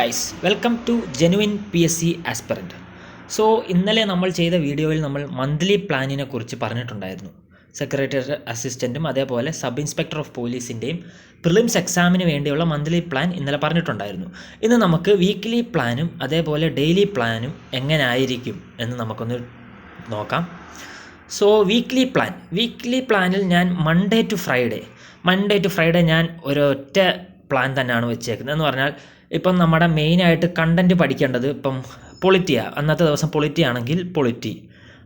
Guys welcome to genuine PSC aspirant. So ഇന്നലെ നമ്മൾ ചെയ്ത വീഡിയോയിൽ നമ്മൾ മന്ത്ലി പ്ലാനിനെ കുറിച്ച് പറഞ്ഞിട്ടുണ്ടായിരുന്നു. സെക്രട്ടറി അസിസ്റ്റൻറ്റും അതേപോലെ സബ് ഇൻസ്പെക്ടർ ഓഫ് പോലീസിൻ്റെയും പ്രിലിംസ് എക്സാമിന് വേണ്ടിയുള്ള മന്ത്ലി പ്ലാൻ ഇന്നലെ പറഞ്ഞിട്ടുണ്ടായിരുന്നു. ഇന്ന് നമുക്ക് വീക്ക്ലി പ്ലാനും അതേപോലെ ഡെയിലി പ്ലാനും എങ്ങനെ ആയിരിക്കും എന്ന് നമുക്കൊന്ന് നോക്കാം. സോ വീക്ക്ലി പ്ലാനിൽ ഞാൻ മൺഡേ ടു ഫ്രൈഡേ ഞാൻ ഒരൊറ്റ പ്ലാൻ തന്നെയാണ് വെച്ചേക്കുന്നത്. എന്ന് പറഞ്ഞാൽ ഇപ്പം നമ്മുടെ മെയിനായിട്ട് കണ്ടൻറ്റ് പഠിക്കേണ്ടത് ഇപ്പം പൊളിറ്റിയാണ്. അന്നത്തെ ദിവസം പൊളിറ്റി ആണെങ്കിൽ പൊളിറ്റി,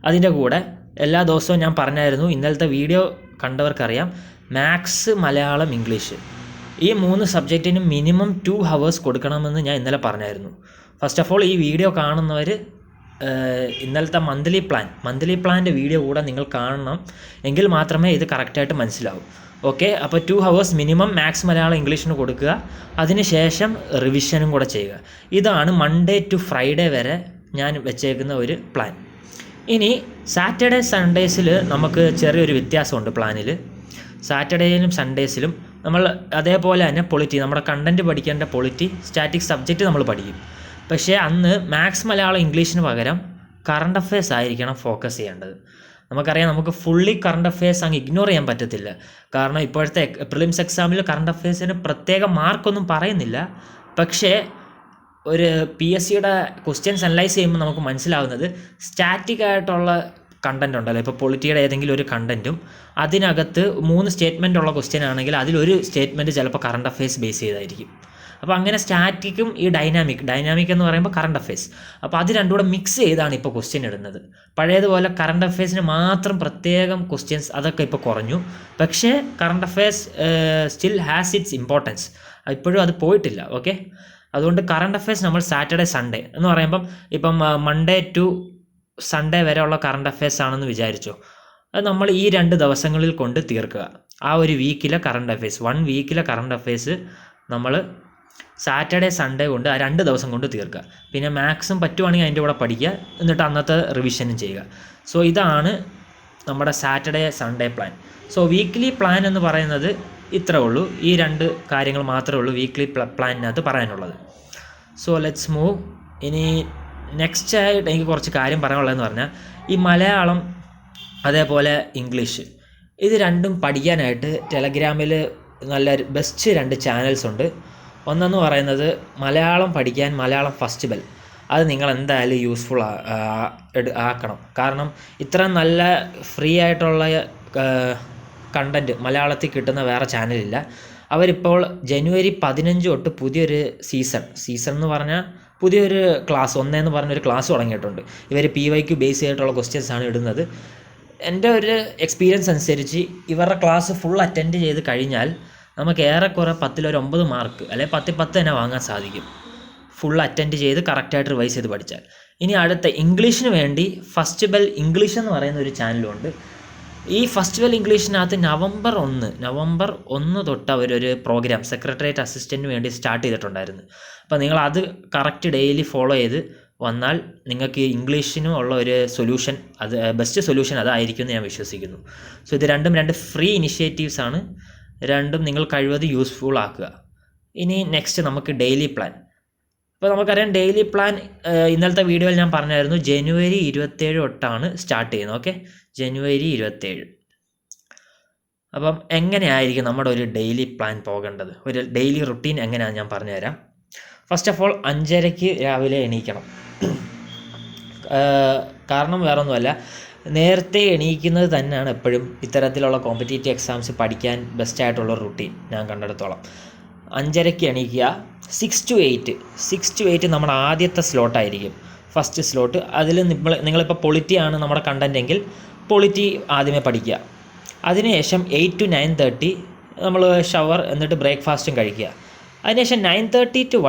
അതിൻ്റെ കൂടെ എല്ലാ ദിവസവും ഞാൻ പറഞ്ഞായിരുന്നു, ഇന്നലത്തെ വീഡിയോ കണ്ടവർക്കറിയാം, മാത്സ്, മലയാളം, ഇംഗ്ലീഷ് ഈ 3 സബ്ജക്റ്റിനും മിനിമം 2 hours കൊടുക്കണമെന്ന് ഞാൻ ഇന്നലെ പറഞ്ഞായിരുന്നു. ഫസ്റ്റ് ഓഫ് ഓൾ ഈ വീഡിയോ കാണുന്നവർ ഇന്നലത്തെ മന്ത്ലി പ്ലാൻ്റെ വീഡിയോ കൂടെ നിങ്ങൾ കാണണം, എങ്കിൽ മാത്രമേ ഇത് കറക്റ്റായിട്ട് മനസ്സിലാവൂ. ഓക്കെ, അപ്പോൾ 2 hours മിനിമം മാത്സ്, മലയാളം, ഇംഗ്ലീഷിന് കൊടുക്കുക. അതിനുശേഷം റിവിഷനും കൂടെ ചെയ്യുക. ഇതാണ് മൺഡേ ടു ഫ്രൈഡേ വരെ ഞാൻ വെച്ചേക്കുന്ന ഒരു പ്ലാൻ. ഇനി സാറ്റർഡേ സൺഡേസിൽ നമുക്ക് ചെറിയൊരു വ്യത്യാസമുണ്ട് പ്ലാനിൽ. സാറ്റർഡേയിലും സൺഡേസിലും നമ്മൾ അതേപോലെ തന്നെ പൊളിറ്റി, നമ്മുടെ കണ്ടൻറ്റ് പഠിക്കേണ്ട പൊളിറ്റി, സ്റ്റാറ്റിക് സബ്ജക്റ്റ് നമ്മൾ പഠിക്കും. പക്ഷേ അന്ന് മാത്സ്, മലയാളം, ഇംഗ്ലീഷിന് പകരം കറണ്ട് അഫയേഴ്സ് ആയിരിക്കണം ഫോക്കസ് ചെയ്യേണ്ടത്. നമുക്കറിയാം, നമുക്ക് ഫുള്ളി കറണ്ട് അഫയേഴ്സ് അങ്ങ് ഇഗ്നോർ ചെയ്യാൻ പറ്റത്തില്ല. കാരണം ഇപ്പോഴത്തെ പ്രിലിംസ് എക്സാമിൽ കറണ്ട് അഫയേഴ്സിന് പ്രത്യേക മാർക്കൊന്നും പറയുന്നില്ല. പക്ഷേ ഒരു PSCയുടെ ക്വസ്റ്റ്യൻസ് അനലൈസ് ചെയ്യുമ്പോൾ നമുക്ക് മനസ്സിലാവുന്നത്, സ്റ്റാറ്റിക് ആയിട്ടുള്ള കണ്ടൻറ് ഉണ്ടല്ലോ. ഇപ്പോൾ പൊളിറ്റിയുടെ ഏതെങ്കിലും ഒരു കണ്ടൻറ്റും അതിനകത്ത് 3 സ്റ്റേറ്റ്മെൻ്റ് ഉള്ള ക്വസ്റ്റ്യൻ ആണെങ്കിൽ അതിലൊരു സ്റ്റേറ്റ്മെൻറ്റ് ചിലപ്പോൾ കറണ്ട് അഫയേഴ്സ് ബേസ് ചെയ്തായിരിക്കും. അപ്പോൾ അങ്ങനെ സ്റ്റാറ്റിക്കും ഈ ഡൈനാമിക് എന്ന് പറയുമ്പോൾ കറണ്ട് അഫയേഴ്സ്, അപ്പോൾ അത് രണ്ടും കൂടെ മിക്സ് ചെയ്താണ് ഇപ്പോൾ ക്വസ്റ്റ്യൻ ഇടുന്നത്. പഴയതുപോലെ കറണ്ട് അഫയേഴ്സിന് മാത്രം പ്രത്യേകം ക്വസ്റ്റ്യൻസ് അതൊക്കെ ഇപ്പോൾ കുറഞ്ഞു. പക്ഷേ current affairs still has it's importance, ഇപ്പോഴും അത് പോയിട്ടില്ല. ഓക്കെ, അതുകൊണ്ട് കറണ്ട് അഫയേഴ്സ് നമ്മൾ സാറ്റർഡേ സൺഡേ എന്ന് പറയുമ്പം ഇപ്പം മൺഡേ ടു സൺഡേ വരെയുള്ള കറണ്ട് അഫയേഴ്സ് ആണെന്ന് വിചാരിച്ചു. അത് നമ്മൾ ഈ 2 ദിവസങ്ങളിൽ കൊണ്ട് തീർക്കുക. ആ ഒരു വീക്കിലെ കറണ്ട് അഫയേഴ്സ്, 1 വീക്കിലെ കറണ്ട് അഫയേഴ്സ് നമ്മൾ സാറ്റർഡേ സൺഡേ കൊണ്ട് ആ 2 ദിവസം കൊണ്ട് തീർക്കുക. പിന്നെ മാത്സും പറ്റുവാണെങ്കിൽ അതിൻ്റെ കൂടെ പഠിക്കുക, എന്നിട്ട് അന്നത്തെ റിവിഷനും ചെയ്യുക. സോ ഇതാണ് നമ്മുടെ Saturday Sunday plan. So weekly plan എന്ന് പറയുന്നത് ഇത്രേ ഉള്ളൂ. ഈ 2 കാര്യങ്ങൾ മാത്രമേ ഉള്ളൂ വീക്ക്ലി പ്ലാനിനകത്ത് പറയാനുള്ളത്. So let's move. ഇനി നെക്സ്റ്റ് ആയിട്ട് എനിക്ക് കുറച്ച് കാര്യം പറയാനുള്ളതെന്ന് പറഞ്ഞാൽ, ഈ മലയാളം അതേപോലെ ഇംഗ്ലീഷ് ഇത് രണ്ടും പഠിക്കാനായിട്ട് ടെലഗ്രാമിൽ നല്ല ബെസ്റ്റ് 2 ചാനൽസ് ഉണ്ട്. ഒന്നെന്ന് പറയുന്നത് മലയാളം പഠിക്കാൻ മലയാളം ഫസ്റ്റ് ബെൽ. അത് നിങ്ങൾ എന്തായാലും യൂസ്ഫുൾ ആക്കണം. കാരണം ഇത്ര നല്ല ഫ്രീ ആയിട്ടുള്ള കണ്ടൻറ്റ് മലയാളത്തിൽ കിട്ടുന്ന വേറെ ചാനലില്ല. അവരിപ്പോൾ ജനുവരി 15 തൊട്ട് പുതിയൊരു സീസൺ എന്ന് പറഞ്ഞാൽ പുതിയൊരു ക്ലാസ് 1 എന്ന് പറഞ്ഞൊരു ക്ലാസ് തുടങ്ങിയിട്ടുണ്ട്. ഇവർ PYQ ബേസ് ചെയ്തിട്ടുള്ള ക്വസ്റ്റ്യൻസാണ് ഇടുന്നത്. എൻ്റെ ഒരു എക്സ്പീരിയൻസ് അനുസരിച്ച് ഇവരുടെ ക്ലാസ് ഫുൾ അറ്റൻഡ് ചെയ്ത് കഴിഞ്ഞാൽ നമുക്ക് ഏറെക്കുറെ 10 ഒരു 9 മാർക്ക് അല്ലെങ്കിൽ 10 തന്നെ വാങ്ങാൻ സാധിക്കും, ഫുൾ അറ്റൻഡ് ചെയ്ത് കറക്റ്റായിട്ട് റിവൈസ് ചെയ്ത് പഠിച്ചാൽ. ഇനി അടുത്ത ഇംഗ്ലീഷിന് വേണ്ടി ഫസ്റ്റ് ബെൽ ഇംഗ്ലീഷ് എന്ന് പറയുന്ന ഒരു ചാനലുണ്ട്. ഈ ഫസ്റ്റ് ബെൽ ഇംഗ്ലീഷിനകത്ത് നവംബർ 1 തൊട്ട് അവരൊരു പ്രോഗ്രാം സെക്രട്ടേറിയറ്റ് അസിസ്റ്റൻറ്റിന് വേണ്ടി സ്റ്റാർട്ട് ചെയ്തിട്ടുണ്ടായിരുന്നു. അപ്പോൾ നിങ്ങൾ അത് കറക്റ്റ് ഡെയിലി ഫോളോ ചെയ്ത് വന്നാൽ നിങ്ങൾക്ക് ഇംഗ്ലീഷിനും ഉള്ള ഒരു സൊല്യൂഷൻ, അത് ബെസ്റ്റ് സൊല്യൂഷൻ അതായിരിക്കും എന്ന് ഞാൻ വിശ്വസിക്കുന്നു. സോ ഇത് രണ്ടും 2 ഫ്രീ ഇനിഷ്യേറ്റീവ്സ് ആണ്. രണ്ടും നിങ്ങൾ കഴിവത് യൂസ്ഫുൾ ആക്കുക. ഇനി നെക്സ്റ്റ് നമുക്ക് ഡെയിലി പ്ലാൻ. ഇപ്പോൾ നമുക്കറിയാം ഡെയിലി പ്ലാൻ ഇന്നലത്തെ വീഡിയോയിൽ ഞാൻ പറഞ്ഞായിരുന്നു, ജനുവരി 27 തൊട്ടാണ് സ്റ്റാർട്ട് ചെയ്യുന്നത്. ഓക്കെ, ജനുവരി 27. അപ്പം എങ്ങനെയായിരിക്കും നമ്മുടെ ഒരു ഡെയിലി പ്ലാൻ പോകേണ്ടത്, ഒരു ഡെയിലി റുട്ടീൻ എങ്ങനെയാണ് ഞാൻ പറഞ്ഞുതരാം. ഫസ്റ്റ് ഓഫ് ഓൾ 5:30 രാവിലെ എണീക്കണം. കാരണം വേറൊന്നുമല്ല, നേരത്തെ എണീക്കുന്നത് തന്നെയാണ് എപ്പോഴും ഇത്തരത്തിലുള്ള കോമ്പറ്റേറ്റീവ് എക്സാംസ് പഠിക്കാൻ ബെസ്റ്റായിട്ടുള്ള റുട്ടീൻ ഞാൻ കണ്ടെടുത്തോളം. 5:30 എണീക്കുക. 6 to 8 നമ്മുടെ ആദ്യത്തെ സ്ലോട്ടായിരിക്കും, ഫസ്റ്റ് സ്ലോട്ട്. അതിൽ നിങ്ങളിപ്പോൾ പൊളിറ്റി ആണ് നമ്മുടെ കണ്ടൻ്റ് എങ്കിൽ പൊളിറ്റി ആദ്യമേ പഠിക്കുക. അതിനുശേഷം 8 to 9:30 നമ്മൾ ഷവർ എന്നിട്ട് ബ്രേക്ക്ഫാസ്റ്റും കഴിക്കുക. അതിനുശേഷം 9:30 to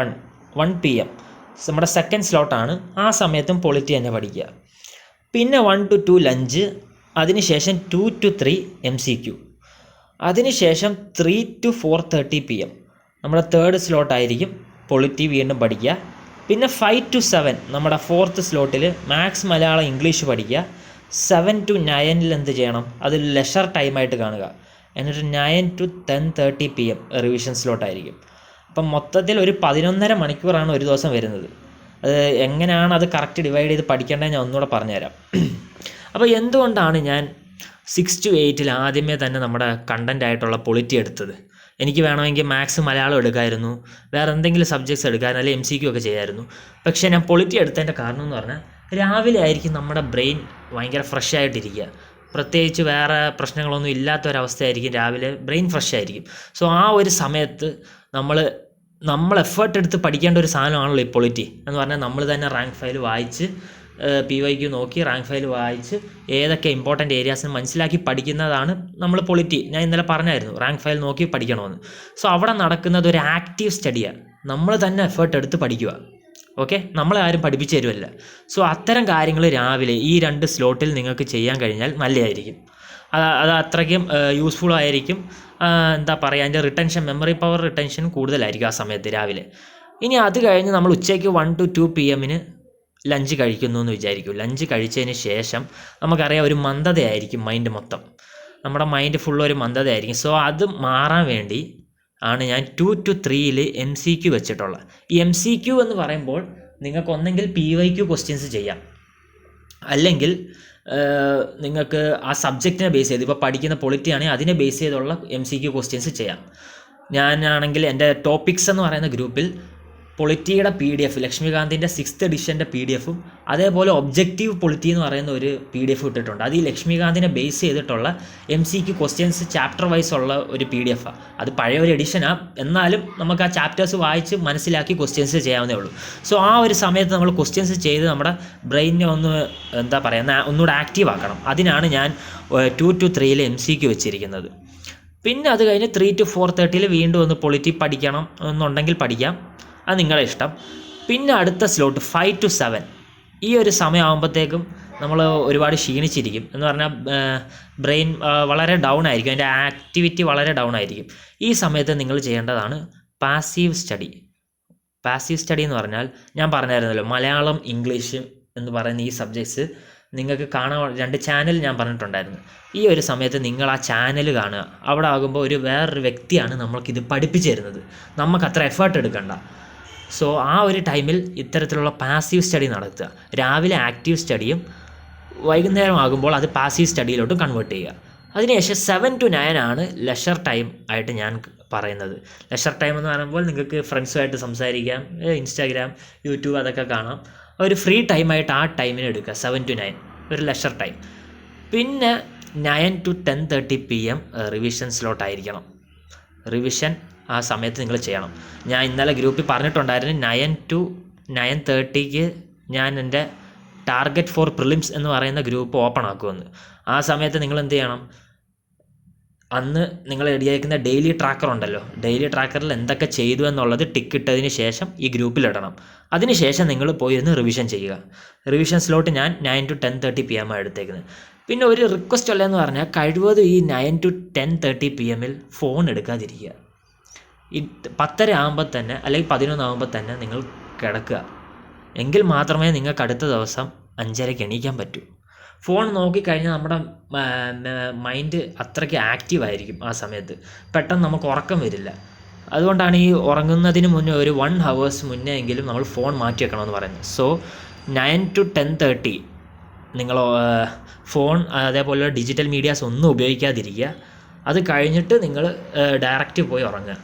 1 PM നമ്മുടെ സെക്കൻഡ് സ്ലോട്ടാണ്. ആ സമയത്തും പൊളിറ്റി തന്നെ പഠിക്കുക. പിന്നെ 1 to 2 ലഞ്ച്. അതിനുശേഷം 2 to 3 MCQ. അതിനുശേഷം 3 to 4:30 PM നമ്മുടെ തേർഡ് സ്ലോട്ടായിരിക്കും പൊളിറ്റി വീണ്ടും പഠിക്കുക. പിന്നെ 5 to 7 നമ്മുടെ ഫോർത്ത് സ്ലോട്ടിൽ മാത്സ്, മലയാളം, ഇംഗ്ലീഷ് പഠിക്കുക. 7 to 9 എന്ത് ചെയ്യണം, അത് ലെഷർ ടൈമായിട്ട് കാണുക. എന്നിട്ട് 9 to 10:30 PM റിവിഷൻ സ്ലോട്ടായിരിക്കും. അപ്പം മൊത്തത്തിൽ ഒരു 11.5 മണിക്കൂറാണ് ഒരു ദിവസം വരുന്നത്. അത് എങ്ങനെയാണ് അത് കറക്റ്റ് ഡിവൈഡ് ചെയ്ത് പഠിക്കേണ്ടത് ഞാൻ ഒന്നുകൂടെ പറഞ്ഞുതരാം. അപ്പോൾ എന്തുകൊണ്ടാണ് ഞാൻ 6 to 8 ആദ്യമേ തന്നെ നമ്മുടെ കണ്ടൻ്റ് ആയിട്ടുള്ള പൊളിറ്റി എടുത്തത്? എനിക്ക് വേണമെങ്കിൽ മാത്സ് മലയാളം എടുക്കാമായിരുന്നു, വേറെ എന്തെങ്കിലും സബ്ജക്ട്സ് എടുക്കാമായിരുന്നു, അല്ലെങ്കിൽ MCQ ഒക്കെ ചെയ്യാമായിരുന്നു. പക്ഷേ ഞാൻ പൊളിറ്റി എടുത്തതിൻ്റെ കാരണം എന്ന് പറഞ്ഞാൽ രാവിലെ ആയിരിക്കും നമ്മുടെ ബ്രെയിൻ ഭയങ്കര ഫ്രഷ് ആയിട്ടിരിക്കുക. പ്രത്യേകിച്ച് വേറെ പ്രശ്നങ്ങളൊന്നും ഇല്ലാത്തൊരവസ്ഥയായിരിക്കും, രാവിലെ ബ്രെയിൻ ഫ്രഷ് ആയിരിക്കും. സോ ആ ഒരു സമയത്ത് നമ്മൾ എഫേർട്ട് എടുത്ത് പഠിക്കേണ്ട ഒരു സാധനമാണല്ലോ ഈ പൊളിറ്റി എന്ന് പറഞ്ഞാൽ. നമ്മൾ തന്നെ റാങ്ക് ഫയൽ വായിച്ച് PYQ നോക്കി റാങ്ക് ഫയൽ വായിച്ച് ഏതൊക്കെ ഇമ്പോർട്ടൻ്റ് ഏരിയാസിന് മനസ്സിലാക്കി പഠിക്കുന്നതാണ് നമ്മൾ പൊളിറ്റി. ഞാൻ ഇന്നലെ പറഞ്ഞായിരുന്നു റാങ്ക് ഫയൽ നോക്കി പഠിക്കണമെന്ന്. സോ അവിടെ നടക്കുന്നത് ഒരു ആക്റ്റീവ് സ്റ്റഡിയാണ്, നമ്മൾ തന്നെ എഫേർട്ട് എടുത്ത് പഠിക്കുക. ഓക്കെ, നമ്മളെ ആരും പഠിപ്പിച്ചു തരുമല്ല. സോ അത്തരം കാര്യങ്ങൾ രാവിലെ ഈ 2 സ്ലോട്ടിൽ നിങ്ങൾക്ക് ചെയ്യാൻ കഴിഞ്ഞാൽ നല്ലതായിരിക്കും. അത് അത്രയ്ക്കും യൂസ്ഫുൾ ആയിരിക്കും. എന്താ പറയുക, അതിൻ്റെ റിട്ടൻഷൻ, മെമ്മറി പവർ റിട്ടൻഷൻ കൂടുതലായിരിക്കും ആ സമയത്ത് രാവിലെ. ഇനി അത് കഴിഞ്ഞ് നമ്മൾ ഉച്ചയ്ക്ക് 1 to 2 PM ലഞ്ച് കഴിക്കുന്നു എന്ന് വിചാരിക്കും. ലഞ്ച് കഴിച്ചതിന് ശേഷം നമുക്കറിയാം ഒരു മന്ദതയായിരിക്കും മൈൻഡ് മൊത്തം, നമ്മുടെ മൈൻഡ് ഫുൾ ഒരു മന്ദതയായിരിക്കും. സോ അത് മാറാൻ വേണ്ടി ആണ് ഞാൻ 2 to 3 MCQ വെച്ചിട്ടുള്ളത്. ഈ MCQ എന്ന് പറയുമ്പോൾ നിങ്ങൾക്ക് ഒന്നെങ്കിൽ PYQ ക്വസ്റ്റ്യൻസ് ചെയ്യാം, അല്ലെങ്കിൽ നിങ്ങൾക്ക് ആ സബ്ജക്റ്റിനെ ബേസ് ചെയ്ത്, ഇപ്പോൾ പഠിക്കുന്ന പൊളിറ്റി ആണെങ്കിൽ അതിനെ ബേസ് ചെയ്തുള്ള MCQ ക്വസ്റ്റ്യൻസ് ചെയ്യാം. ഞാനാണെങ്കിൽ എൻ്റെ ടോപ്പിക്സ് എന്ന് പറയുന്ന ഗ്രൂപ്പിൽ പൊളിറ്റിയുടെ PDF, ലക്ഷ്മികാന്തിൻ്റെ 6th എഡിഷൻ്റെ PDF-ഉം അതേപോലെ ഒബ്ജക്റ്റീവ് പൊളിറ്റി എന്ന് പറയുന്ന ഒരു PDF ഇട്ടിട്ടുണ്ട്. അത് ഈ ലക്ഷ്മികാന്തിനെ ബേസ് ചെയ്തിട്ടുള്ള MCQ ക്വസ്റ്റ്യൻസ് ചാപ്റ്റർ വൈസ് ഉള്ള ഒരു PDF-ആണ്. അത് പഴയ ഒരു എഡിഷനാണ്, എന്നാലും നമുക്ക് ആ ചാപ്റ്റേഴ്സ് വായിച്ച് മനസ്സിലാക്കി ക്വസ്റ്റ്യൻസ് ചെയ്യാവുന്നേ ഉള്ളൂ. സോ ആ ഒരു സമയത്ത് നമ്മൾ ക്വസ്റ്റ്യൻസ് ചെയ്ത് നമ്മുടെ ബ്രെയിനിനെ ഒന്ന് എന്താ പറയുക, ഒന്നുകൂടെ ആക്റ്റീവ് ആക്കണം. അതിനാണ് ഞാൻ 2 to 3 MCQ വെച്ചിരിക്കുന്നത്. പിന്നെ അത് കഴിഞ്ഞ് 3 to 4:30 വീണ്ടും ഒന്ന് പൊളിറ്റി പഠിക്കണം എന്നുണ്ടെങ്കിൽ പഠിക്കാം, അത് നിങ്ങളുടെ ഇഷ്ടം. പിന്നെ അടുത്ത സ്ലോട്ട് 5 to 7 ഈ ഒരു സമയമാകുമ്പോഴത്തേക്കും നമ്മൾ ഒരുപാട് ക്ഷീണിച്ചിരിക്കും. എന്ന് പറഞ്ഞാൽ ബ്രെയിൻ വളരെ ഡൗൺ ആയിരിക്കും, അതിൻ്റെ ആക്ടിവിറ്റി വളരെ ഡൗൺ ആയിരിക്കും. ഈ സമയത്ത് നിങ്ങൾ ചെയ്യേണ്ടതാണ് പാസീവ് സ്റ്റഡി. പാസീവ് സ്റ്റഡി എന്ന് പറഞ്ഞാൽ ഞാൻ പറഞ്ഞായിരുന്നല്ലോ, മലയാളം, ഇംഗ്ലീഷ് എന്ന് പറയുന്ന ഈ സബ്ജക്ട്സ് നിങ്ങൾക്ക് കാണാൻ 2 ചാനൽ ഞാൻ പറഞ്ഞിട്ടുണ്ടായിരുന്നു. ഈ ഒരു സമയത്ത് നിങ്ങൾ ആ ചാനൽ കാണുക. അവിടെ ആകുമ്പോൾ വേറൊരു വ്യക്തിയാണ് നമ്മൾക്കിത് പഠിപ്പിച്ചു തരുന്നത്, നമുക്ക് അത്ര എഫേർട്ട് എടുക്കണ്ട. സോ ആ ഒരു ടൈമിൽ ഇത്തരത്തിലുള്ള പാസീവ് സ്റ്റഡി നടത്തുക. രാവിലെ ആക്റ്റീവ് സ്റ്റഡിയും വൈകുന്നേരം ആകുമ്പോൾ അത് പാസീവ് സ്റ്റഡിയിലോട്ട് കൺവേർട്ട് ചെയ്യുക. അതിനുശേഷം 7 to 9 ആണ് ലെഷർ ടൈം ആയിട്ട് ഞാൻ പറയുന്നത്. ലെഷർ ടൈം എന്ന് പറയുമ്പോൾ നിങ്ങൾക്ക് ഫ്രണ്ട്സുമായിട്ട് സംസാരിക്കാം, ഇൻസ്റ്റാഗ്രാം, യൂട്യൂബ് അതൊക്കെ കാണാം. ഒരു ഫ്രീ ടൈമായിട്ട് ആ ടൈമിന് എടുക്കുക, 7 to 9 ഒരു ലെഷർ ടൈം. പിന്നെ 9 to 10:30 PM റിവിഷൻ സ്ലോട്ടായിരിക്കണം. റിവിഷൻ ആ സമയത്ത് നിങ്ങൾ ചെയ്യണം. ഞാൻ ഇന്നലെ ഗ്രൂപ്പിൽ പറഞ്ഞിട്ടുണ്ടായിരുന്നു 9 to 9:30 ഞാൻ എൻ്റെ ടാർഗറ്റ് ഫോർ പ്രിലിംസ് എന്ന് പറയുന്ന ഗ്രൂപ്പ് ഓപ്പൺ ആക്കുമെന്ന്. ആ സമയത്ത് നിങ്ങൾ എന്ത് ചെയ്യണം, അന്ന് നിങ്ങൾ റെഡിയാക്കുന്ന ഡെയിലി ട്രാക്കർ ഉണ്ടല്ലോ, ഡെയിലി ട്രാക്കറിൽ എന്തൊക്കെ ചെയ്തു എന്നുള്ളത് ടിക്ക് ഇട്ടതിന് ശേഷം ഈ ഗ്രൂപ്പിലിടണം. അതിന് ശേഷം നിങ്ങൾ പോയിരുന്ന് റിവിഷൻ ചെയ്യുക. റിവിഷൻ സ്ലോട്ട് ഞാൻ 9 to 10:30 PM എടുത്തേക്കുന്നത്. പിന്നെ ഒരു റിക്വസ്റ്റ് ഉള്ളതെന്ന് പറഞ്ഞാൽ കഴിവതും ഈ 9 to 10:30 PM ഫോൺ എടുക്കാതിരിക്കുക. ഈ 10:30 ആകുമ്പോൾ തന്നെ അല്ലെങ്കിൽ 11 ആകുമ്പോൾ തന്നെ നിങ്ങൾ കിടക്കുക. എങ്കിൽ മാത്രമേ നിങ്ങൾക്ക് അടുത്ത ദിവസം 5:30 എണീക്കാൻ പറ്റൂ. ഫോൺ നോക്കിക്കഴിഞ്ഞാൽ നമ്മുടെ മൈൻഡ് അത്രയ്ക്ക് ആക്റ്റീവായിരിക്കും ആ സമയത്ത്, പെട്ടെന്ന് നമുക്ക് ഉറക്കം വരില്ല. അതുകൊണ്ടാണ് ഈ ഉറങ്ങുന്നതിന് മുന്നേ ഒരു 1 hours മുന്നേ എങ്കിലും നമ്മൾ ഫോൺ മാറ്റി വെക്കണമെന്ന് പറയുന്നത്. സോ 9 to 10:30 നിങ്ങൾ ഫോൺ അതേപോലെ ഡിജിറ്റൽ മീഡിയാസ് ഒന്നും ഉപയോഗിക്കാതിരിക്കുക. അത് കഴിഞ്ഞിട്ട് നിങ്ങൾ ഡയറക്റ്റ് പോയി ഉറങ്ങുക.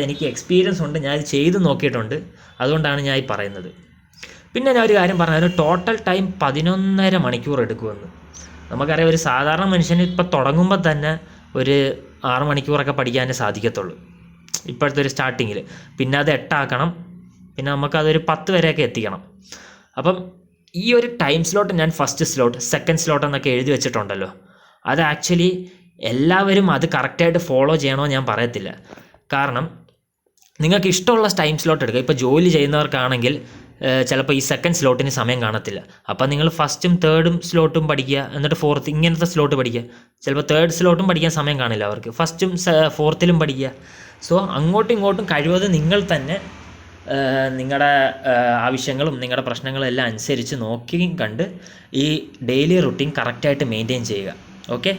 എനിക്ക് എക്സ്പീരിയൻസ് ഉണ്ട്, ഞാൻ ഇത് ചെയ്ത് നോക്കിയിട്ടുണ്ട്, അതുകൊണ്ടാണ് ഞാൻ ഈ പറയുന്നത്. പിന്നെ ഞാൻ ഒരു കാര്യം പറഞ്ഞാൽ ടോട്ടൽ ടൈം 11.5 മണിക്കൂർ എടുക്കുമെന്ന്. നമുക്കറിയാം ഒരു സാധാരണ മനുഷ്യന് ഇപ്പോൾ തുടങ്ങുമ്പോൾ തന്നെ ഒരു 6 മണിക്കൂറൊക്കെ പഠിക്കാനേ സാധിക്കത്തുള്ളൂ ഇപ്പോഴത്തെ ഒരു സ്റ്റാർട്ടിങ്ങിൽ. പിന്നെ അത് 8 ആക്കണം, പിന്നെ നമുക്കതൊരു 10 വരെയൊക്കെ എത്തിക്കണം. അപ്പം ഈ ഒരു ടൈം സ്ലോട്ട് ഞാൻ ഫസ്റ്റ് സ്ലോട്ട്, സെക്കൻഡ് സ്ലോട്ട് എന്നൊക്കെ എഴുതി വെച്ചിട്ടുണ്ടല്ലോ, അത് ആക്ച്വലി എല്ലാവരും അത് കറക്റ്റായിട്ട് ഫോളോ ചെയ്യണമെന്ന് ഞാൻ പറയത്തില്ല. കാരണം നിങ്ങൾക്ക് ഇഷ്ടമുള്ള ടൈം സ്ലോട്ട് എടുക്കുക. ഇപ്പോൾ ജോലി ചെയ്യുന്നവർക്കാണെങ്കിൽ ചിലപ്പോൾ ഈ സെക്കൻഡ് സ്ലോട്ടിന് സമയം കാണത്തില്ല. അപ്പോൾ നിങ്ങൾ ഫസ്റ്റും തേർഡും സ്ലോട്ടും പഠിക്കുക, എന്നിട്ട് ഫോർത്ത് ഇങ്ങനത്തെ സ്ലോട്ട് പഠിക്കുക. ചിലപ്പോൾ തേർഡ് സ്ലോട്ടും പഠിക്കാൻ സമയം കാണില്ല അവർക്ക്, ഫസ്റ്റും ഫോർത്തിലും പഠിക്കുക. സോ അങ്ങോട്ടും ഇങ്ങോട്ടും കഴിവതും നിങ്ങൾ തന്നെ നിങ്ങളുടെ ആവശ്യങ്ങളും നിങ്ങളുടെ പ്രശ്നങ്ങളും എല്ലാം അനുസരിച്ച് നോക്കിയും കണ്ട് ഈ ഡെയിലി റുട്ടീൻ കറക്റ്റായിട്ട് മെയിൻറ്റെയിൻ ചെയ്യുക. ഓക്കെ.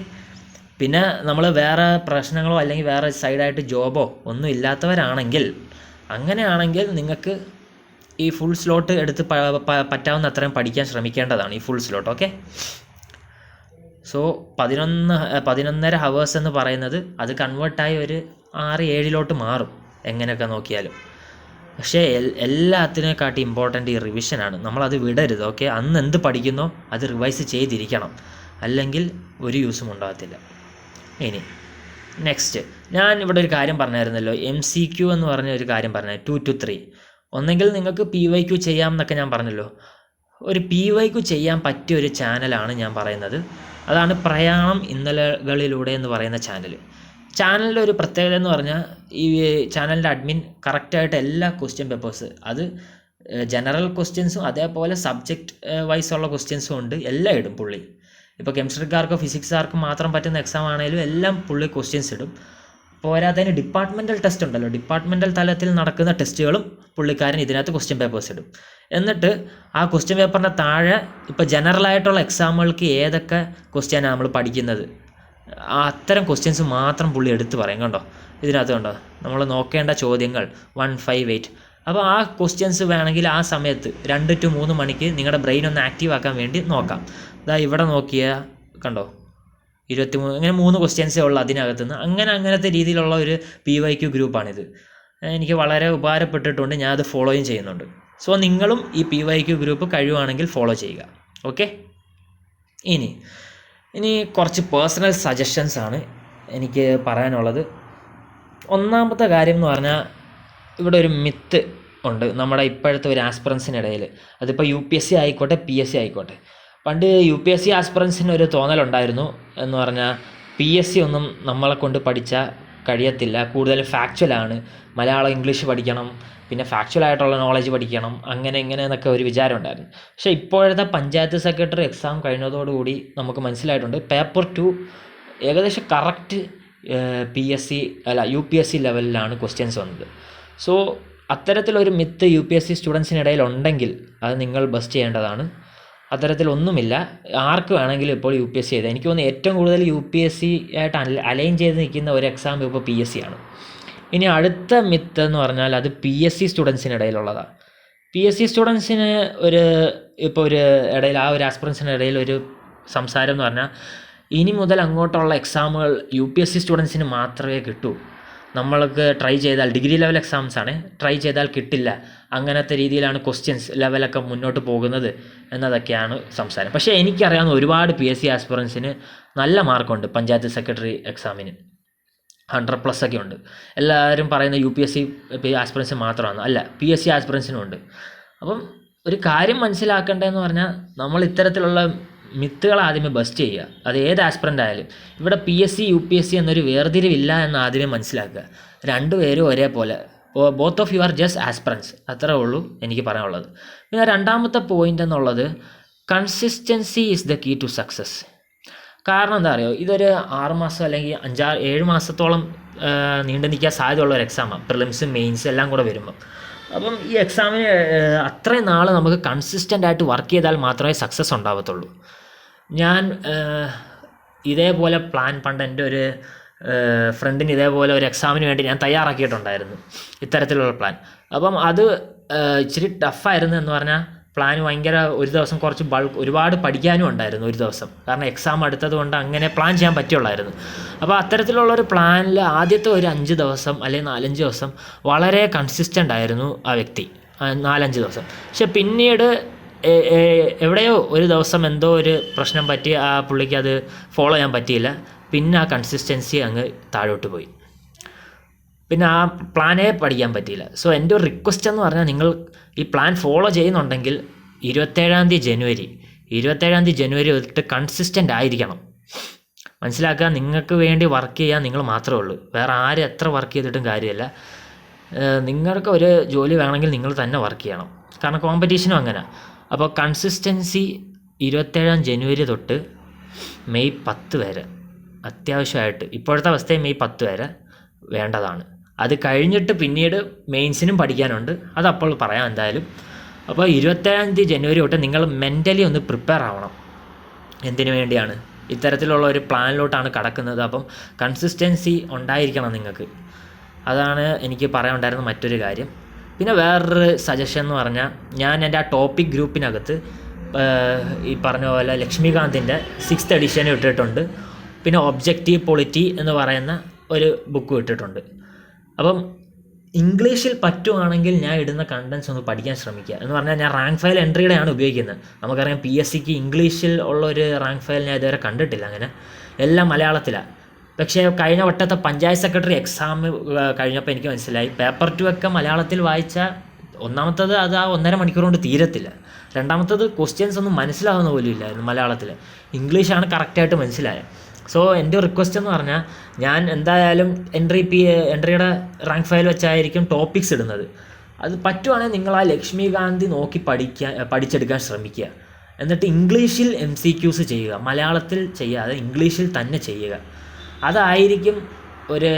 പിന്നെ നമ്മൾ വേറെ പ്രശ്നങ്ങളോ അല്ലെങ്കിൽ വേറെ സൈഡായിട്ട് ജോബോ ഒന്നും ഇല്ലാത്തവരാണെങ്കിൽ അങ്ങനെയാണെങ്കിൽ നിങ്ങൾക്ക് ഈ ഫുൾ സ്ലോട്ട് എടുത്ത് പറ്റാവുന്ന അത്രയും പഠിക്കാൻ ശ്രമിക്കേണ്ടതാണ് ഈ full slot. Okay, so 11.5 hours എന്ന് പറയുന്നത് അത് കൺവേർട്ടായി ഒരു 6-7 മാറും എങ്ങനെയൊക്കെ നോക്കിയാലും. പക്ഷേ എല്ലാത്തിനെക്കാട്ടി ഇമ്പോർട്ടൻ്റ് ഈ റിവിഷനാണ്. നമ്മളത് വിടരുത്. ഓക്കെ, അന്ന് എന്ത് പഠിക്കുന്നോ അത് റിവൈസ് ചെയ്തിരിക്കണം, അല്ലെങ്കിൽ ഒരു യൂസും ഉണ്ടാകത്തില്ല. ഇനി നെക്സ്റ്റ്, ഞാൻ ഇവിടെ ഒരു കാര്യം പറഞ്ഞായിരുന്നല്ലോ, MCQ എന്ന് പറഞ്ഞ ഒരു കാര്യം പറഞ്ഞ 2 to 3. ഒന്നെങ്കിൽ നിങ്ങൾക്ക് PYQ ചെയ്യാം എന്നൊക്കെ ഞാൻ പറഞ്ഞല്ലോ. ഒരു PYQ ചെയ്യാൻ പറ്റിയ ഒരു ചാനലാണ് ഞാൻ പറയുന്നത്. അതാണ് പ്രയാണം ഇന്നലകളിലൂടെ എന്ന് പറയുന്ന ചാനലിൻ്റെ ഒരു പ്രത്യേകത എന്ന് പറഞ്ഞാൽ, ഈ ചാനലിൻ്റെ അഡ്മിൻ കറക്റ്റായിട്ട് എല്ലാ ക്വസ്റ്റ്യൻ പേപ്പേഴ്സ്, അത് ജനറൽ ക്വസ്റ്റ്യൻസും അതേപോലെ സബ്ജക്റ്റ് വൈസുള്ള ക്വസ്റ്റ്യൻസും ഉണ്ട്, എല്ലാം ഇടും പുള്ളി. ഇപ്പോൾ കെമിസ്ട്രിക്കാർക്കോ ഫിസിക്സുകാർക്കോ മാത്രം പറ്റുന്ന എക്സാം ആണെങ്കിലും എല്ലാം പുള്ളി ക്വസ്റ്റ്യൻസ് ഇടും. പോരാത്തതിന് ഡിപ്പാർട്ട്മെൻറ്റൽ ടെസ്റ്റ് ഉണ്ടല്ലോ, ഡിപ്പാർട്ട്മെൻറ്റൽ തലത്തിൽ നടക്കുന്ന ടെസ്റ്റുകളും പുള്ളിക്കാരൻ ഇതിനകത്ത് ക്വസ്റ്റ്യൻ പേപ്പേഴ്സ് ഇടും. എന്നിട്ട് ആ ക്വസ്റ്റ്യൻ പേപ്പറിൻ്റെ താഴെ ഇപ്പോൾ ജനറലായിട്ടുള്ള എക്സാമുകൾക്ക് ഏതൊക്കെ ക്വസ്റ്റ്യനാണ് നമ്മൾ പഠിക്കുന്നത്, അത്തരം ക്വസ്റ്റ്യൻസ് മാത്രം പുള്ളി എടുത്ത് പറയും. കണ്ടോ, ഇതിനകത്ത് കണ്ടോ, നമ്മൾ നോക്കേണ്ട ചോദ്യങ്ങൾ 1, 5, 8. അപ്പോൾ ആ ക്വസ്റ്റ്യൻസ് വേണമെങ്കിൽ ആ സമയത്ത് 2 to 3 മണിക്ക് നിങ്ങളുടെ ബ്രെയിൻ ഒന്ന് ആക്റ്റീവ് ആക്കാൻ വേണ്ടി നോക്കാം. ഇതാ ഇവിടെ നോക്കിയാൽ കണ്ടോ, 23, ഇങ്ങനെ 3 ക്വസ്റ്റ്യൻസേ ഉള്ളൂ അതിനകത്തുനിന്ന്. അങ്ങനത്തെ രീതിയിലുള്ള ഒരു PYQ ഗ്രൂപ്പാണിത്. എനിക്ക് വളരെ ഉപകാരപ്പെട്ടിട്ടുണ്ട്, ഞാൻ അത് ഫോളോയും ചെയ്യുന്നുണ്ട്. സോ നിങ്ങളും ഈ PYQ ഗ്രൂപ്പ് കഴിയുവാണെങ്കിൽ ഫോളോ ചെയ്യുക. ഓക്കെ, ഇനി കുറച്ച് പേഴ്സണൽ സജഷൻസ് ആണ് എനിക്ക് പറയാനുള്ളത്. ഒന്നാമത്തെ കാര്യം എന്ന് പറഞ്ഞാൽ, ഇവിടെ ഒരു മിത്ത് ഉണ്ട് നമ്മുടെ ഇപ്പോഴത്തെ ഒരു ആസ്പിറൻസിനിടയിൽ. അതിപ്പോൾ UPSC ആയിക്കോട്ടെ PSC ആയിക്കോട്ടെ. പണ്ട് UPSC ആസ്പിറൻസിന് ഒരു തോന്നലുണ്ടായിരുന്നു എന്ന് പറഞ്ഞാൽ, PSC ഒന്നും നമ്മളെ കൊണ്ട് പഠിച്ചാൽ കഴിയത്തില്ല, കൂടുതലും ഫാക്ച്വലാണ്, മലയാളം ഇംഗ്ലീഷ് പഠിക്കണം, പിന്നെ ഫാക്ച്വലായിട്ടുള്ള നോളജ് പഠിക്കണം, അങ്ങനെ എന്നൊക്കെ ഒരു വിചാരം ഉണ്ടായിരുന്നു. പക്ഷേ ഇപ്പോഴത്തെ പഞ്ചായത്ത് സെക്രട്ടറി എക്സാം കഴിഞ്ഞതോടുകൂടി നമുക്ക് മനസ്സിലായിട്ടുണ്ട്, പേപ്പർ 2 ഏകദേശം കറക്റ്റ് UPSC ലെവലിലാണ് ക്വസ്റ്റ്യൻസ് വന്നത്. സോ അത്തരത്തിലൊരു മിത്ത് UPSC സ്റ്റുഡൻസിനിടയിൽ ഉണ്ടെങ്കിൽ അത് നിങ്ങൾ ബസ്റ്റ് ചെയ്യേണ്ടതാണ്. അത്തരത്തിലൊന്നുമില്ല, ആർക്ക് വേണമെങ്കിലും ഇപ്പോൾ UPSC ചെയ്ത്. എനിക്ക് തോന്നുന്നു ഏറ്റവും കൂടുതൽ UPSC ആയിട്ട് അലൈൻ ചെയ്ത് നിൽക്കുന്ന ഒരു എക്സാം ഇപ്പോൾ PSC ആണ്. ഇനി അടുത്ത മിത്ത് എന്ന് പറഞ്ഞാൽ അത് PSC സ്റ്റുഡൻസിനിടയിലുള്ളതാണ്. PSC സ്റ്റുഡൻസിന് ഇപ്പോൾ ഒരു ഇടയിൽ, ആ ഒരു ആസ്പിറൻസിന് ഇടയിൽ ഒരു സംസാരം എന്ന് പറഞ്ഞാൽ, ഇനി മുതൽ അങ്ങോട്ടുള്ള എക്സാമുകൾ UPSC സ്റ്റുഡൻസിന് മാത്രമേ കിട്ടൂ. നമ്മൾക്ക് ട്രൈ ചെയ്താൽ, ഡിഗ്രി ലെവൽ എക്സാംസാണ്, ട്രൈ ചെയ്താൽ കിട്ടില്ല, അങ്ങനത്തെ രീതിയിലാണ് ക്വസ്റ്റ്യൻസ് ലെവലൊക്കെ മുന്നോട്ട് പോകുന്നത് എന്നതൊക്കെയാണ് സംസാരം. പക്ഷേ എനിക്കറിയാവുന്ന ഒരുപാട് PSC ആസ്പിറൻസിന് നല്ല മാർക്കുണ്ട് പഞ്ചായത്ത് സെക്രട്ടറി എക്സാമിന്, 100+ ഒക്കെ ഉണ്ട്. എല്ലാവരും പറയുന്ന UPSC ആസ്പിറൻസ് മാത്രമാണ്, അല്ല, PSC ആസ്പിറൻസിനും ഉണ്ട്. അപ്പം ഒരു കാര്യം മനസ്സിലാക്കേണ്ടതെന്ന് പറഞ്ഞാൽ, നമ്മൾ ഇത്തരത്തിലുള്ള മിത്തുകൾ ആദ്യമേ ബസ്റ്റ് ചെയ്യുക. അത് ഏത് ആസ്പിറൻ്റ് ആയാലും. ഇവിടെ PSC UPSC എന്നൊരു വേർതിരിവില്ല എന്ന് ആദ്യമേ മനസ്സിലാക്കുക. രണ്ടുപേരും ഒരേപോലെ, both of you are just aspirants, അത്രേ ഉള്ളൂ എനിക്ക് പറയാനുള്ളത്. പിന്നെ രണ്ടാമത്തെ പോയിൻ്റ് എന്നുള്ളത്, consistency is the key to success. കാരണം എന്താ പറയുക, ഇതൊരു 6 മാസം അല്ലെങ്കിൽ 5-7 മാസത്തോളം നീണ്ടു നിൽക്കാൻ സാധ്യതയുള്ള ഒരു എക്സാമാണ്, പ്രിലിംസ് മെയിൻസ് എല്ലാം കൂടെ വരുമ്പം. അപ്പം ഈ എക്സാമിന് അത്രയും നാൾ നമുക്ക് കൺസിസ്റ്റൻ്റ് ആയിട്ട് വർക്ക് ചെയ്താൽ മാത്രമേ സക്സസ് ഉണ്ടാവത്തുള്ളൂ. ഞാൻ ഇതേപോലെ പ്ലാൻ പണ്ട് എൻ്റെ ഒരു ഫ്രണ്ടിന് ഇതേപോലെ ഒരു എക്സാമിന് വേണ്ടി ഞാൻ തയ്യാറാക്കിയിട്ടുണ്ടായിരുന്നു, ഇത്തരത്തിലുള്ള പ്ലാൻ. അപ്പം അത് ഇച്ചിരി ടഫായിരുന്നു എന്ന് പറഞ്ഞാൽ, പ്ലാൻ ഭയങ്കര, ഒരു ദിവസം കുറച്ച് ഒരുപാട് പഠിക്കാനും ഉണ്ടായിരുന്നു ഒരു ദിവസം, കാരണം എക്സാം അടുത്തത് കൊണ്ട് അങ്ങനെ പ്ലാൻ ചെയ്യാൻ പറ്റുള്ളായിരുന്നു. അപ്പോൾ അത്തരത്തിലുള്ളൊരു പ്ലാനിൽ ആദ്യത്തെ ഒരു 5 ദിവസം അല്ലെങ്കിൽ 4-5 ദിവസം വളരെ കൺസിസ്റ്റൻ്റ് ആയിരുന്നു ആ വ്യക്തി, 4-5 ദിവസം. പക്ഷെ പിന്നീട് എവിടെയോ ഒരു ദിവസം എന്തോ ഒരു പ്രശ്നം പറ്റി ആ പുള്ളിക്ക് അത് ഫോളോ ചെയ്യാൻ പറ്റിയില്ല. പിന്നെ ആ കൺസിസ്റ്റൻസി അങ്ങ് താഴോട്ട് പോയി, പിന്നെ ആ പ്ലാനേ പഠിക്കാൻ പറ്റിയില്ല. സോ എൻ്റെ ഒരു റിക്വസ്റ്റ് എന്ന് പറഞ്ഞാൽ, നിങ്ങൾ ഈ പ്ലാൻ ഫോളോ ചെയ്യുന്നുണ്ടെങ്കിൽ 27 ജനുവരി തൊട്ട് കൺസിസ്റ്റൻ്റ് ആയിരിക്കണം. മനസ്സിലാക്കുക, നിങ്ങൾക്ക് വേണ്ടി വർക്ക് ചെയ്യാൻ നിങ്ങൾ മാത്രമേ ഉള്ളൂ, വേറെ ആരും എത്ര വർക്ക് ചെയ്തിട്ടും കാര്യമില്ല. നിങ്ങൾക്ക് ഒരു ജോലി വേണമെങ്കിൽ നിങ്ങൾ തന്നെ വർക്ക് ചെയ്യണം, കാരണം കോമ്പറ്റീഷനും അങ്ങനെ. അപ്പോൾ കൺസിസ്റ്റൻസി 27 ജനുവരി തൊട്ട് മെയ് 10 വരെ അത്യാവശ്യമായിട്ട്, ഇപ്പോഴത്തെ അവസ്ഥയിൽ മെയ് 10 വരെ വേണ്ടതാണ്. അത് കഴിഞ്ഞിട്ട് പിന്നീട് മെയിൻസിനും പഠിക്കാനുണ്ട്, അതപ്പോൾ പറയാം എന്തായാലും. അപ്പോൾ 27 ജനുവരി തൊട്ട് നിങ്ങൾ മെൻ്റലി ഒന്ന് പ്രിപ്പയർ ആവണം. എന്തിനു വേണ്ടിയാണ്? ഇത്തരത്തിലുള്ള ഒരു പ്ലാനിലോട്ടാണ് കടക്കുന്നത്. അപ്പം കൺസിസ്റ്റൻസി ഉണ്ടായിരിക്കണം നിങ്ങൾക്ക്. അതാണ് എനിക്ക് പറയാനുണ്ടായിരുന്ന മറ്റൊരു കാര്യം. പിന്നെ വേറൊരു സജഷൻ എന്ന് പറഞ്ഞാൽ, ഞാൻ എൻ്റെ ആ ടോപ്പിക് ഗ്രൂപ്പിനകത്ത് ഈ പറഞ്ഞ പോലെ ലക്ഷ്മികാന്തിൻ്റെ 6th എഡിഷൻ ഇട്ടിട്ടുണ്ട്. പിന്നെ ഒബ്ജക്റ്റീവ് പൊളിറ്റി എന്ന് പറയുന്ന ഒരു ബുക്ക് ഇട്ടിട്ടുണ്ട്. അപ്പം ഇംഗ്ലീഷിൽ പറ്റുവാണെങ്കിൽ ഞാൻ ഇടുന്ന കണ്ടൻസ് ഒന്ന് പഠിക്കാൻ ശ്രമിക്കുക. എന്ന് പറഞ്ഞാൽ ഞാൻ റാങ്ക് ഫയൽ എൻട്രിയുടെയാണ് ഉപയോഗിക്കുന്നത്. നമുക്കറിയാം PSCക്ക് ഇംഗ്ലീഷിൽ ഉള്ളൊരു റാങ്ക് ഫയൽ ഞാൻ ഇതുവരെ കണ്ടിട്ടില്ല. അങ്ങനെ എല്ലാം മലയാളത്തിലാണ്. പക്ഷേ കഴിഞ്ഞ വട്ടത്തെ പഞ്ചായത്ത് സെക്രട്ടറി എക്സാം കഴിഞ്ഞപ്പോൾ എനിക്ക് മനസ്സിലായി, പേപ്പർ 2 ഒക്കെ മലയാളത്തിൽ വായിച്ചാൽ ഒന്നാമത്തത് അത് ആ 1.5 മണിക്കൂർ കൊണ്ട് തീരത്തില്ല. രണ്ടാമത്തത് ക്വസ്റ്റ്യൻസ് ഒന്നും മനസ്സിലാവുന്ന പോലും ഇല്ലായിരുന്നു മലയാളത്തിൽ. ഇംഗ്ലീഷാണ് കറക്റ്റായിട്ട് മനസ്സിലായത്. സോ എൻ്റെ റിക്വസ്റ്റ് എന്ന് പറഞ്ഞാൽ, ഞാൻ എന്തായാലും എൻട്രിയുടെ റാങ്ക് ഫയൽ വെച്ചായിരിക്കും ടോപ്പിക്സ് ഇടുന്നത്. അത് പറ്റുവാണെങ്കിൽ നിങ്ങൾ ആ ലക്ഷ്മികാന്ത് നോക്കി പഠിച്ചെടുക്കാൻ ശ്രമിക്കുക. എന്നിട്ട് ഇംഗ്ലീഷിൽ MCQs ചെയ്യുക, മലയാളത്തിൽ ചെയ്യാതെ ഇംഗ്ലീഷിൽ തന്നെ ചെയ്യുക. അതായിരിക്കും ഒരു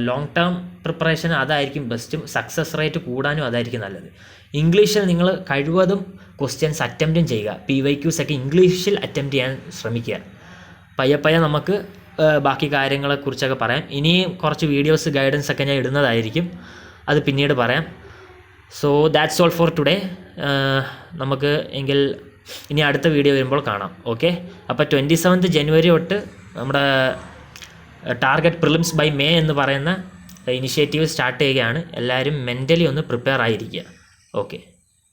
ലോങ് ടേം പ്രിപ്പറേഷൻ, അതായിരിക്കും ബെസ്റ്റും. സക്സസ് റേറ്റ് കൂടാനും അതായിരിക്കും നല്ലത്. ഇംഗ്ലീഷിൽ നിങ്ങൾ കഴിവതും ക്വസ്റ്റ്യൻസ് അറ്റംപ്റ്റും ചെയ്യുക. PYQs ഒക്കെ ഇംഗ്ലീഷിൽ അറ്റംപ്റ്റ് ചെയ്യാൻ ശ്രമിക്കുക. പയ്യെ നമുക്ക് ബാക്കി കാര്യങ്ങളെക്കുറിച്ചൊക്കെ പറയാം. ഇനിയും കുറച്ച് വീഡിയോസ് ഗൈഡൻസ് ഒക്കെ ഞാൻ ഇടുന്നതായിരിക്കും, അത് പിന്നീട് പറയാം. So that's all for today. നമുക്ക് എങ്കിൽ ഇനി അടുത്ത വീഡിയോ വരുമ്പോൾ കാണാം. ഓക്കെ, അപ്പോൾ 27th ജനുവരി തൊട്ട് നമ്മുടെ ടാർഗറ്റ് പ്രിലിംസ് ബൈ May എന്ന് പറയുന്ന ഇനിഷ്യേറ്റീവ് സ്റ്റാർട്ട് ചെയ്യുകയാണ്. എല്ലാവരും മെൻ്റലി ഒന്ന് പ്രിപ്പയർ ആയിരിക്കുക. ഓക്കെ.